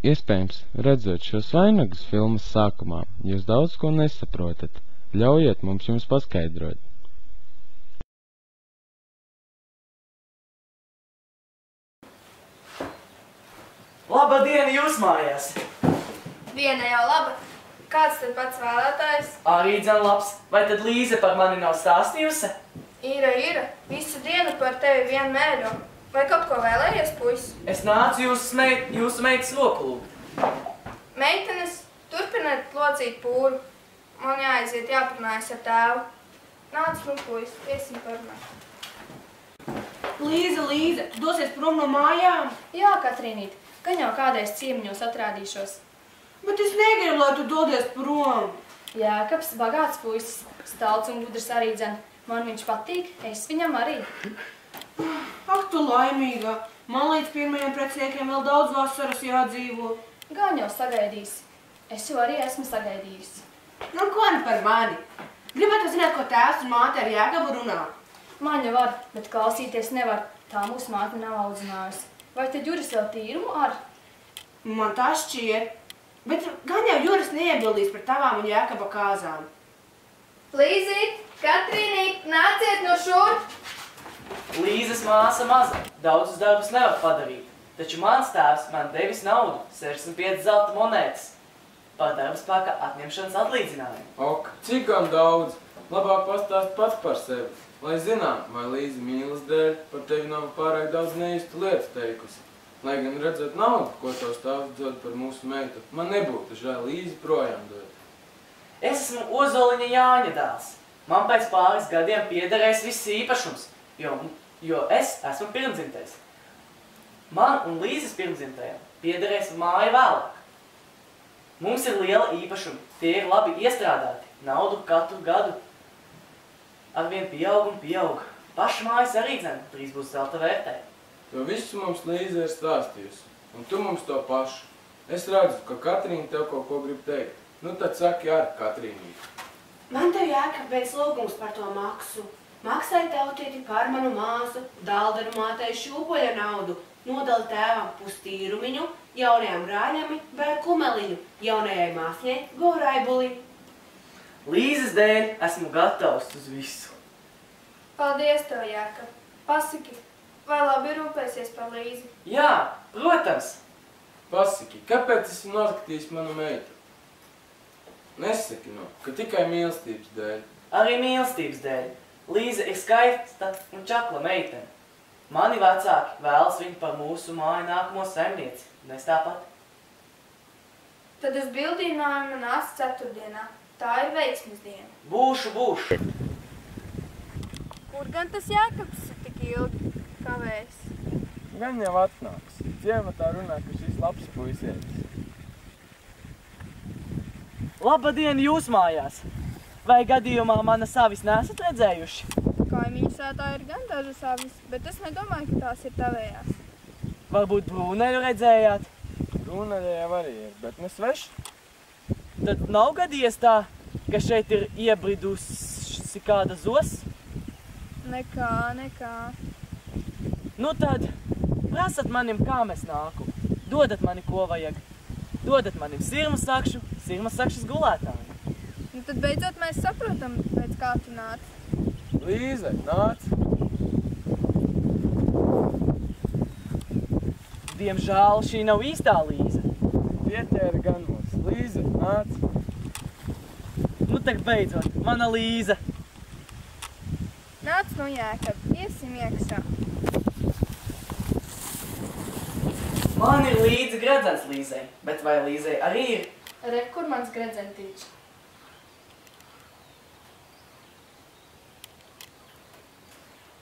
Iespējams, redzot šos vainagus filmas sākumā, jūs daudz ko nesaprotat. Ļaujiet mums jums paskaidrot. Laba diena jūs mājās! Diena jau laba. Kāds tad pats vēlētājs? Arī dzen labs. Vai tad Līze par mani nav stāstījusi? Ira. Visu dienu par tevi vien mēļo. Vai kaut ko vēlējies, puisis? Es nācu jūsu meitas roku lūgt. Meitenes, turpiniet locīt pūru. Man jāaiziet jāparunājas ar tēvu. Nāc, nu, puisis, iesim parunāt. Līze, tu dosies prom no mājām? Jā, Katrīnīt, gan jau kādreiz ciemiņos atrādīšos. Bet es negribu, lai tu dodies prom. Jēkabs, bagāts puisis, stalts un gudrs arī dzen. Man viņš patīk, es viņam arī. Ak, tu laimīgā. Man līdz pirmajiem preciniekiem vēl daudz vasaras jādzīvo. Gan jau sagaidīsi. Es jau arī esmu sagaidījusi. Nu, ko ne par mani? Gribētu zināt, ko tēvs un māte ar Jēkabu runā? Man jau var, bet klausīties nevar. Tā mūsu māte nav audzinājusi. Vai tad Juris vēl tīrumu ar? Man tā šķiet. Bet gan jau Juris neiebildīs par tavām un Jēkaba kāzām. Līzīt, Katrīnīt, nāciet no šurp! Līzes māsa maza, daudzus darbus nevar padarīt, taču mans tēvs man devis naudu, 65 zelta monētas, par darbspēka atņemšanas atlīdzinājumu. Ok, cik gan daudz? Labāk pastāst pats par sevi, lai zinām, vai Līze mīlas dēļ par tevi nav pārāk daudz neīstu lietu teikusi. Lai gan redzēt naudu, ko tavs tēvs dod par mūsu meitu, man nebūtu žēl Līzi projām dod. Es esmu Ozoliņa Jāņa dēls. Man pēc pāris gadiem piederēs viss īpašums, jo es esmu pirmdzimtais. Man un Līzes pirmdzimtajam piederēs māja vēlāk. Mums ir liela īpašuma, tie ir labi iestrādāti, naudu katru gadu. Arvien pieaug un pieaug. Paša mājas arī dzen, drīz būs zelta vērtē. To visu mums Līze ir stāstījusi, un tu mums to pašu. Es redzu, ka Katrīna tev kaut ko grib teikt. Nu tad saki ar Katrīnīt. Man tev Jēkab pēc lūgums par to maksu. Maksai tautieti par manu māsu, Daldaru mātei šūpoļa naudu, nodali tēvam pustīrumiņu, jaunajam brāļami vēl kumeliņu, jaunajai māsņai goraibuliņu. Līzes dēļ esmu gatavs uz visu. Paldies tev, Jēkab. Pasaki, vai labi rūpēsies par Līzi? Jā, protams. Pasaki, kāpēc esi noskatījis manu meitu? Nesaki ka tikai mīlestības dēļ. Arī mīlestības dēļ. Līze ir skaista un čakla meitene. Mani vecāki vēlas viņu par mūsu māju nākamo saimnieci, nes tāpat. Tad uz bildīnājumu nāc ceturtdienā. Tā ir veiksmes diena. Būšu. Kur gan tas Jēkabs tik ilgi kavējas? Gan jau atnāks. Ciematā runā, ka šis labs puisietis. Labadien jūs mājās! Vai gadījumā mana savis nesat redzējuši? Kaimiņu sētā ir gan dažas avis, bet es nedomāju, ka tās ir tavējās. Varbūt brūneļu redzējāt? Brūneļa jau arī ir, bet ne sveši. Tad nav gadījies tā, ka šeit ir iebridusi kāda zos? Nekā. Nu tad, prasat manim, kā mēs nāku. Dodat mani, ko vajag. Dodat manim sirmasakšas gulētāju. Nu tad beidzot mēs saprotam, pēc kā tu nāc. Līze, nāc! Diemžēl šī nav īstā Līze. Pieķēra gan mūs. Līze, nāc! Nu tak beidzot, mana Līze! Nāc no Jēkab, iesim iekšā. Man ir līdzi gredzens Līzei, bet vai Līzei arī ir? Re, kur mans gredzentīčs?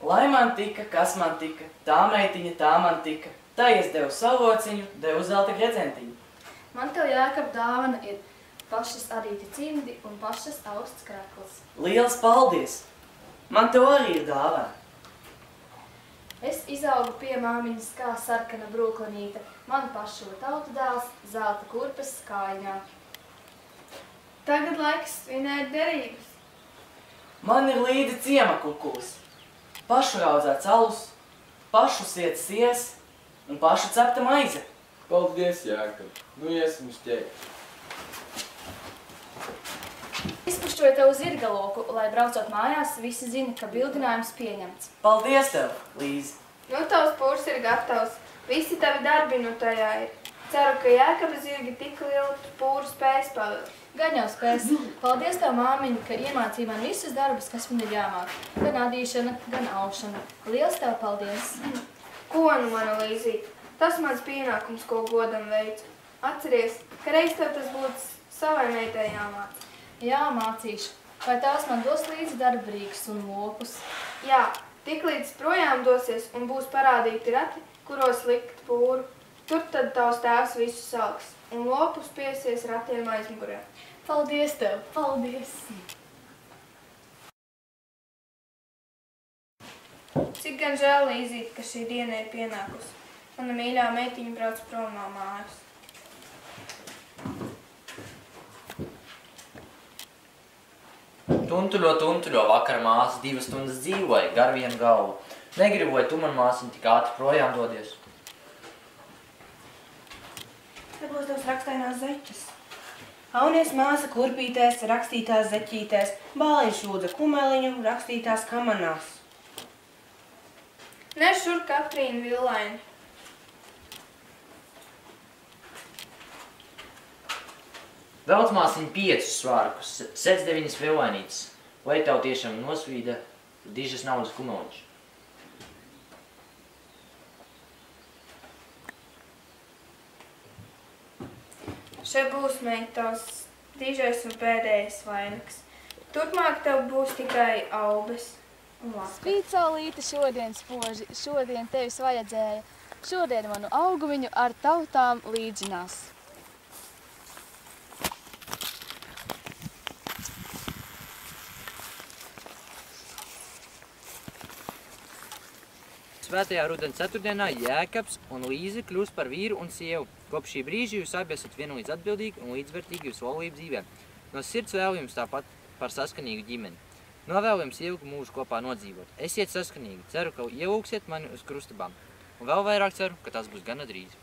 Lai man tika, kas man tika, tā meitiņa, tā man tika, tā es devu savociņu, devu zelta gredzentiņu. Man tev Jēkab dāvana ir pašas arīti cimdi un pašas augsts krekls. Liels paldies! Man tev arī ir dāvana. Es izaugu pie māmiņas kā sarkana brūklanīte, man pašu tautu dēls, zelta kurpes kājiņā. Tagad laiks svinēt derības. Man ir līdzi ciema kukulis, pašu raudzēts alus, pašu siets siers un pašu cepta maize. Paldies, Jākab. Nu iesim uz ķēdi. Izpušķoju tev zirgaloku, lai braucot mājās, visi zina, ka bildinājums pieņemts. Paldies tev, Līzi! Nu, tavs pūrs ir gatavs. Visi tavi darbi nu tajā ir. Ceru, ka Jākaba zirgi tik lielu pūru spējas pavilkt. Gan jau spēs. Paldies tev, māmiņa, ka iemācīji man visus darbus, kas man ir jāmāk. Gan adīšana, gan aušana. Liels tev paldies! Ko nu, mana Līzīt? Tas mans pienākums, ko godam veicu. Atceries, ka reiz tev tas būtu savai meitai jāmāc. Jā, mācīšu. Vai tās man dos līdzi darbrīgus un lopus? Jā, tiklīdz projām dosies un būs parādīti rati, kuros likt pūru. Tur tad tavs tēvs visu salks un lopus piesies ratiem aizmugurē. Paldies tev! Paldies! Cik gan žēl, Līzīt, ka šī diena ir pienākusi. Mana mīļā meitiņa brauc prom no mājas. Tuntuļo, vakar māsa 2 stundas dzīvoja, gar vienu galvu. Negriboja tu man māsiņu tik ātri projām dodies. Te būs tavs rakstainās zeķes. Aunies māsa kurpītēs, rakstītās zeķītēs, bāliņš lūdza kumeliņu, rakstītās kamanās. Nes šur Katrīnu Villaini. Velc māsiņu 5 svārkus, sec 9 villainītes, lai tev tiešām nosvīda dižas naudas kumeliņš. Šeit būs meitos dižais un pēdējais vainags. Turpmāk tev būs tikai aubes un laka. Spīt saulīte šodien spoži, šodien tevis vajadzēja. Šodien manu augumiņu ar tautām līdzinās. Svētajā rudens ceturtdienā Jēkabs un Līze kļūst par vīru un sievu. Kopš šī brīža jūs abi esat vienlīdz atbildīgi un līdzvērtīgi jūsu laulību dzīvē. No sirds vēlu jums tāpat par saskanīgu ģimeni. Novēlu jums ilgu mūžu kopā nodzīvot. Esiet saskanīgi, ceru, ka ielūksiet mani uz krustabām. Un vēl vairāk ceru, ka tas būs gana drīz.